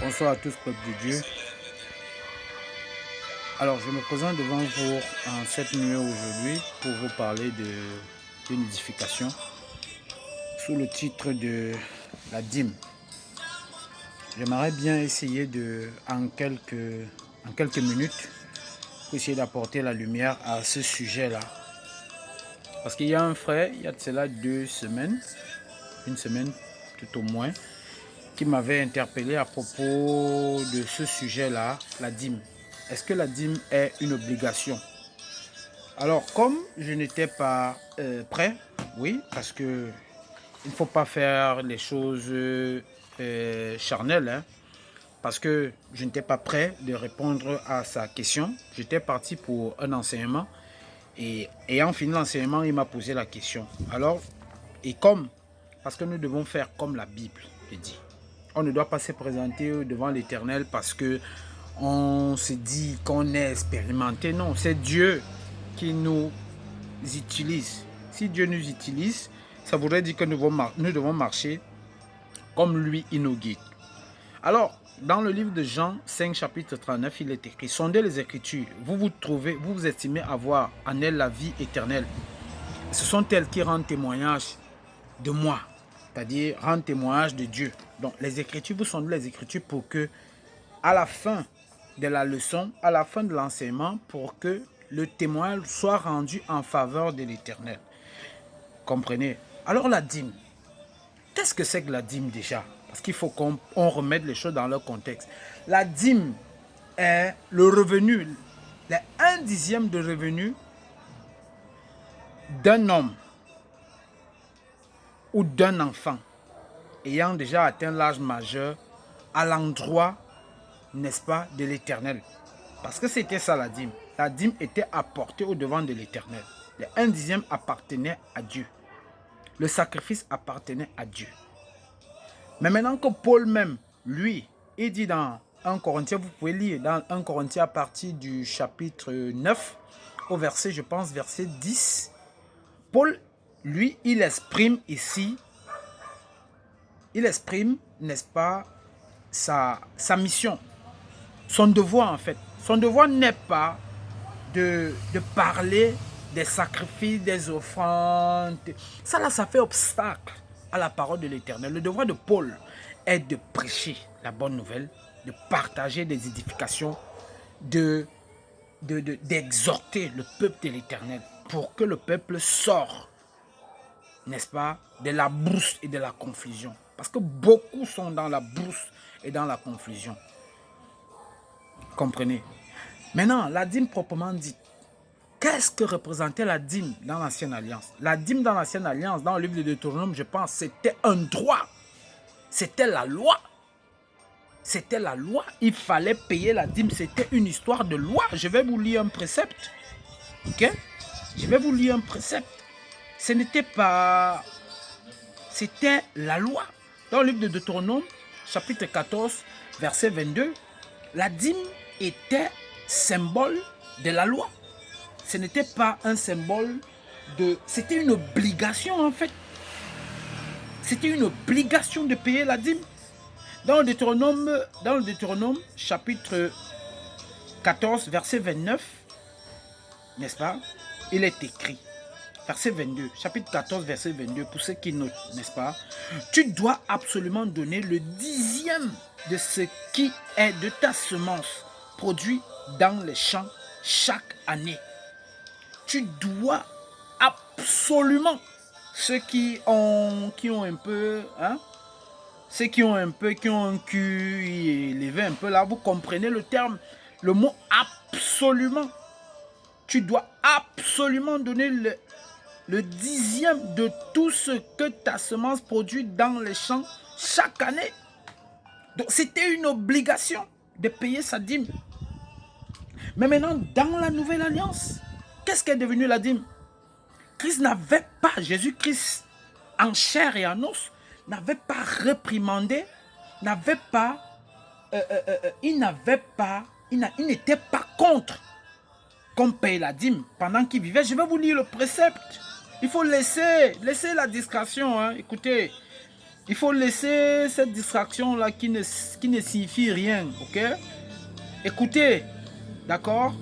Bonsoir à tous, peuple de Dieu. Alors, je me présente devant vous en cette nuit aujourd'hui pour vous parler d'une édification sous le titre de la dîme. J'aimerais bien essayer en quelques minutes, pour essayer d'apporter la lumière à ce sujet-là. Parce qu'il y a un frère, il y a de cela 2 semaines, une semaine tout au moins, qui m'avait interpellé à propos de ce sujet-là, la dîme. Est-ce que la dîme est une obligation? Alors, comme je n'étais pas prêt, oui, parce que il ne faut pas faire les choses charnelles, hein, parce que je n'étais pas prêt de répondre à sa question. J'étais parti pour un enseignement et ayant fini l'enseignement, il m'a posé la question. Alors, parce que nous devons faire comme la Bible le dit. On ne doit pas se présenter devant l'Éternel parce que on se dit qu'on est expérimenté. Non, c'est Dieu qui nous utilise. Si Dieu nous utilise, ça voudrait dire que nous devons marcher comme lui, il nous guide. Alors, dans le livre de Jean 5, chapitre 39, il est écrit: sondez les Écritures, vous vous estimez avoir en elles la vie éternelle. Ce sont elles qui rendent témoignage de moi, c'est-à-dire rendent témoignage de Dieu. Donc, les Écritures, vous sondez les Écritures pour que, à la fin de la leçon, à la fin de l'enseignement, pour que le témoignage soit rendu en faveur de l'Éternel. Comprenez? Alors la dîme, qu'est-ce que c'est que la dîme déjà? Parce qu'il faut qu'on remette les choses dans leur contexte. La dîme est le revenu, les 1/10 de revenu d'un homme ou d'un enfant ayant déjà atteint l'âge majeur à l'endroit, n'est-ce pas, de l'Éternel. Parce que c'était ça la dîme. La dîme était apportée au devant de l'Éternel. Les 1/10 appartenait à Dieu. Le sacrifice appartenait à Dieu. Mais maintenant que Paul même, lui, il dit dans 1 Corinthiens, vous pouvez lire dans 1 Corinthiens à partir du chapitre 9, au verset, je pense, verset 10, Paul, lui, il exprime ici, n'est-ce pas, sa mission, son devoir en fait. Son devoir n'est pas de parler des sacrifices, des offrandes. Ça là, ça fait obstacle à la parole de l'Éternel. Le devoir de Paul est de prêcher la bonne nouvelle, de partager des édifications, d'exhorter le peuple de l'Éternel pour que le peuple sorte, n'est-ce pas, de la brousse et de la confusion. Parce que beaucoup sont dans la brousse et dans la confusion. Comprenez? Maintenant, la dîme proprement dite. Qu'est-ce que représentait la dîme dans l'Ancienne Alliance? La dîme dans l'Ancienne Alliance, dans le livre de Deutéronome, je pense, c'était un droit. C'était la loi. C'était la loi. Il fallait payer la dîme. C'était une histoire de loi. Je vais vous lire un précepte. Ok? Je vais vous lire un précepte. Ce n'était pas... C'était la loi. Dans le livre de Deutéronome, chapitre 14, verset 22, la dîme était symbole de la loi. Ce n'était pas un symbole de... C'était une obligation en fait. C'était une obligation de payer la dîme. Dans le Deutéronome chapitre 14, verset 29, n'est-ce pas? Il est écrit, verset 22, chapitre 14, verset 22, pour ceux qui notent, n'est-ce pas? Tu dois absolument donner le 10e de ce qui est de ta semence produit dans les champs chaque année. Tu dois absolument, ceux qui ont un peu, hein, ceux qui ont un cul élevé un peu là, vous comprenez le terme, le mot absolument. Tu dois absolument donner le 10e de tout ce que ta semence produit dans les champs chaque année. Donc c'était une obligation de payer sa dîme. Mais maintenant, dans la nouvelle alliance, qu'est-ce qu'est devenu la dîme? Christ n'avait pas, Jésus-Christ, en chair et en os, n'avait pas réprimandé, il n'était pas contre qu'on paye la dîme pendant qu'il vivait. Je vais vous lire le précepte. Il faut laisser la discrétion. Hein. Écoutez, Il faut laisser cette distraction-là qui ne signifie rien, ok? Écoutez, d'accord?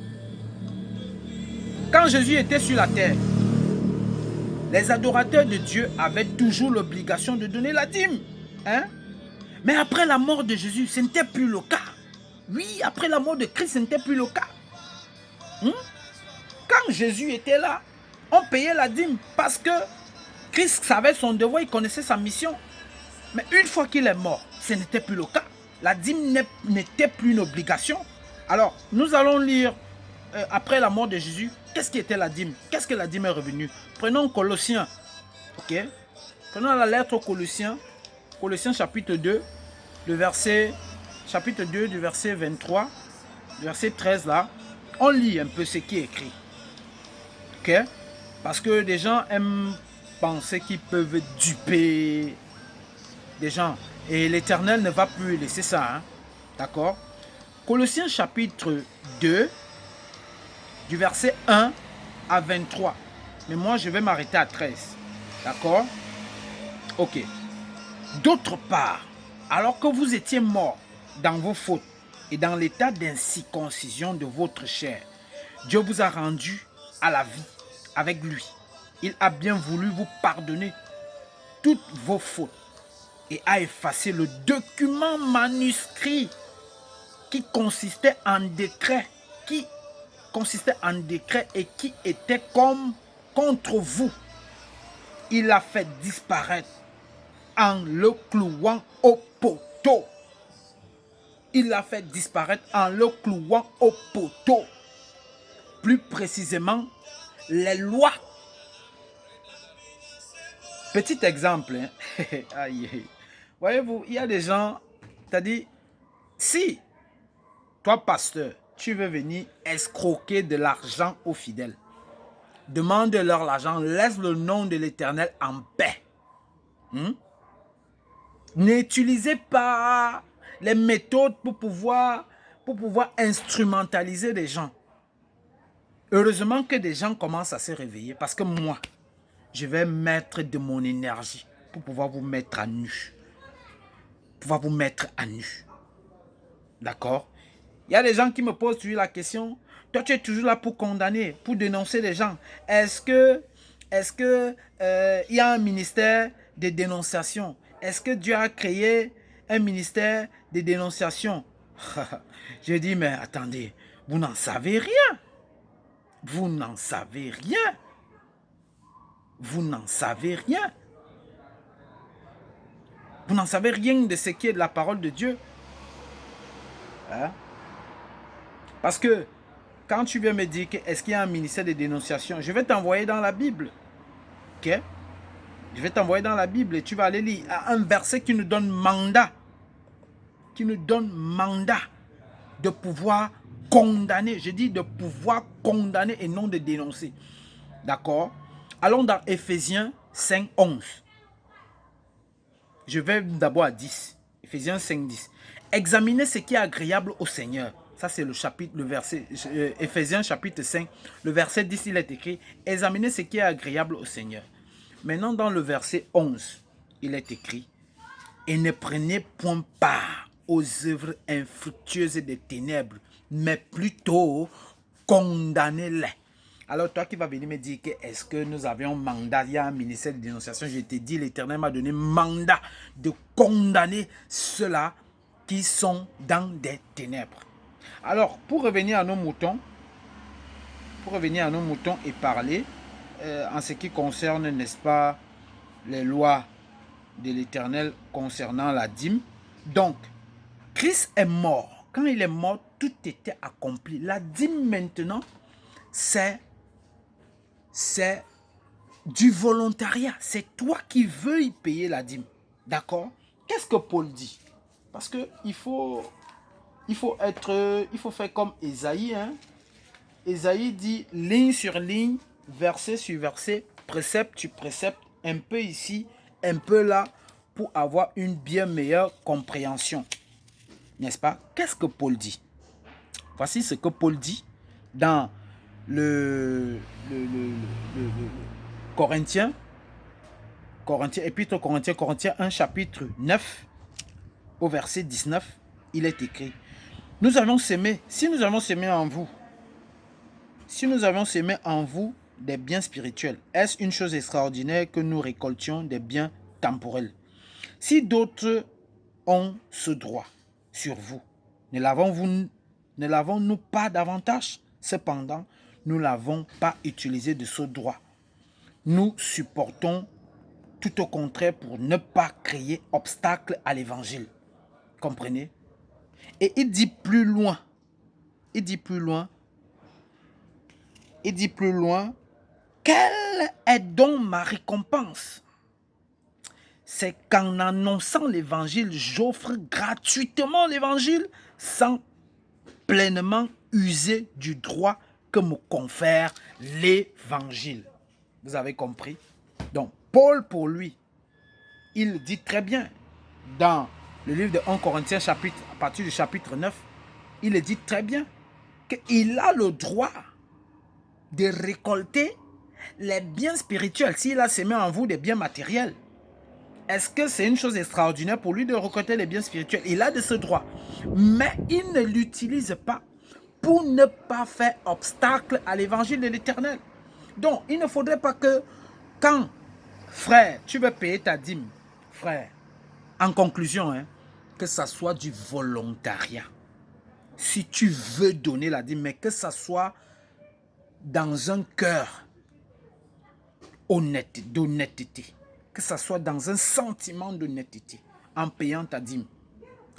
Quand Jésus était sur la terre, les adorateurs de Dieu avaient toujours l'obligation de donner la dîme. Hein? Mais après la mort de Jésus, ce n'était plus le cas. Oui, après la mort de Christ, ce n'était plus le cas. Quand Jésus était là, on payait la dîme parce que Christ savait son devoir, il connaissait sa mission. Mais une fois qu'il est mort, ce n'était plus le cas. La dîme n'était plus une obligation. Alors, nous allons lire après la mort de Jésus, qu'est-ce qui était la dîme? Qu'est-ce que la dîme est revenue? Prenons Colossiens. Ok? Prenons la lettre aux Colossiens. Colossiens chapitre 2, chapitre 2 du verset 23, du verset 13 là. On lit un peu ce qui est écrit. Ok? Parce que des gens aiment penser qu'ils peuvent duper des gens. Et l'Éternel ne va plus laisser ça. Hein? D'accord? Colossiens chapitre 2, du verset 1 à 23. Mais moi, je vais m'arrêter à 13. D'accord? Ok. D'autre part, alors que vous étiez morts dans vos fautes et dans l'état d'incirconcision de votre chair, Dieu vous a rendu à la vie avec lui. Il a bien voulu vous pardonner toutes vos fautes et a effacé le document manuscrit qui consistait en décret, et qui était comme contre vous. Il l'a fait disparaître en le clouant au poteau. Il l'a fait disparaître en le clouant au poteau. Plus précisément, les lois. Petit exemple. Hein? Aïe. Voyez-vous, il y a des gens, c'est-à-dire, si toi, pasteur, tu veux venir escroquer de l'argent aux fidèles, demande-leur l'argent, laisse le nom de l'Éternel en paix. N'utilisez pas les méthodes pour pouvoir instrumentaliser les gens. Heureusement que des gens commencent à se réveiller parce que moi, je vais mettre de mon énergie pour pouvoir vous mettre à nu. D'accord? Il y a des gens qui me posent toujours la question. Toi, tu es toujours là pour condamner, pour dénoncer les gens. Est-ce que il y a un ministère de dénonciation? Est-ce que Dieu a créé un ministère de dénonciation? Je dis, mais attendez, vous n'en savez rien. Vous n'en savez rien. Vous n'en savez rien. Vous n'en savez rien de ce qui est de la parole de Dieu. Hein? Parce que quand tu viens me dire que est-ce qu'il y a un ministère de dénonciation, je vais t'envoyer dans la Bible. Ok? Je vais t'envoyer dans la Bible et tu vas aller lire un verset qui nous donne mandat. Qui nous donne mandat de pouvoir condamner. Je dis de pouvoir condamner et non de dénoncer. D'accord? Allons dans Éphésiens 5, 11. Je vais d'abord à 10. Éphésiens 5, 10. Examinez ce qui est agréable au Seigneur. Ça, c'est le verset, Éphésiens chapitre 5, le verset 10, il est écrit, examinez ce qui est agréable au Seigneur. Maintenant, dans le verset 11, il est écrit, et ne prenez point part aux œuvres infructueuses des ténèbres, mais plutôt condamnez-les. Alors toi qui vas venir me dire que est-ce que nous avions mandat, il y a un ministère de dénonciation, je t'ai dit, l'Éternel m'a donné mandat de condamner ceux-là qui sont dans des ténèbres. Alors, pour revenir à nos moutons et parler en ce qui concerne, n'est-ce pas, les lois de l'Éternel concernant la dîme. Donc, Christ est mort. Quand il est mort, tout était accompli. La dîme maintenant, c'est du volontariat. C'est toi qui veux y payer la dîme. D'accord? Qu'est-ce que Paul dit? Parce que il faut faire comme Ésaïe. Hein? Ésaïe dit ligne sur ligne, verset sur verset, précepte sur précepte, un peu ici, un peu là, pour avoir une bien meilleure compréhension. N'est-ce pas? Qu'est-ce que Paul dit? Voici ce que Paul dit dans le Corinthiens, Corinthiens, épître aux Corinthiens, Corinthiens 1, chapitre 9, au verset 19, il est écrit, nous avons semé, si nous avons semé en vous, si nous avons semé en vous des biens spirituels, est-ce une chose extraordinaire que nous récoltions des biens temporels? Si d'autres ont ce droit sur vous, ne l'avons-nous pas davantage? Cependant, nous ne l'avons pas utilisé de ce droit. Nous supportons tout au contraire pour ne pas créer obstacle à l'évangile. Comprenez? Et il dit plus loin, quelle est donc ma récompense? C'est qu'en annonçant l'évangile, j'offre gratuitement l'évangile sans pleinement user du droit que me confère l'évangile. Vous avez compris? Donc, Paul, pour lui, il dit très bien dans le livre de 1 Corinthiens, à partir du chapitre 9, il dit très bien qu'il a le droit de récolter les biens spirituels s'il a semé en vous des biens matériels. Est-ce que c'est une chose extraordinaire pour lui de récolter les biens spirituels? Il a de ce droit. Mais il ne l'utilise pas pour ne pas faire obstacle à l'évangile de l'Éternel. Donc, il ne faudrait pas que quand, frère, tu veux payer ta dîme, frère, en conclusion, que ça soit du volontariat. Si tu veux donner la dîme, mais que ça soit dans un cœur d'honnêteté. Que ça soit dans un sentiment d'honnêteté en payant ta dîme.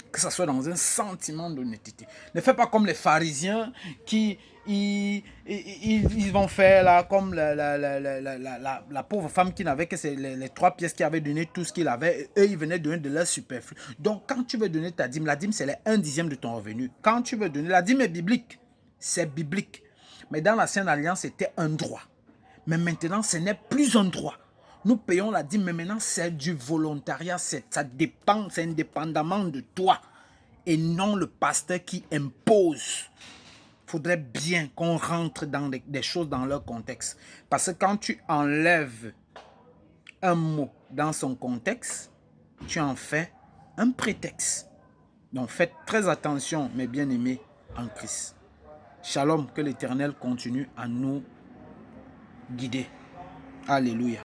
Que ça soit dans un sentiment d'honnêteté. Ne fais pas comme les pharisiens qui ils vont faire là, comme la pauvre femme qui n'avait que les 3 pièces qui avaient donné tout ce qu'il avait. Eux, ils venaient donner de leur superflu. Donc, quand tu veux donner ta dîme, la dîme, c'est les 1/10 de ton revenu. Quand tu veux donner, la dîme est biblique. C'est biblique. Mais dans l'ancienne alliance, c'était un droit. Mais maintenant, ce n'est plus un droit. Nous payons la dîme, mais maintenant, c'est du volontariat. Ça dépend, c'est indépendamment de toi. Et non le pasteur qui impose. Il faudrait bien qu'on rentre dans des choses dans leur contexte. Parce que quand tu enlèves un mot dans son contexte, tu en fais un prétexte. Donc faites très attention, mes bien-aimés en Christ. Shalom, que l'Éternel continue à nous guider. Alléluia.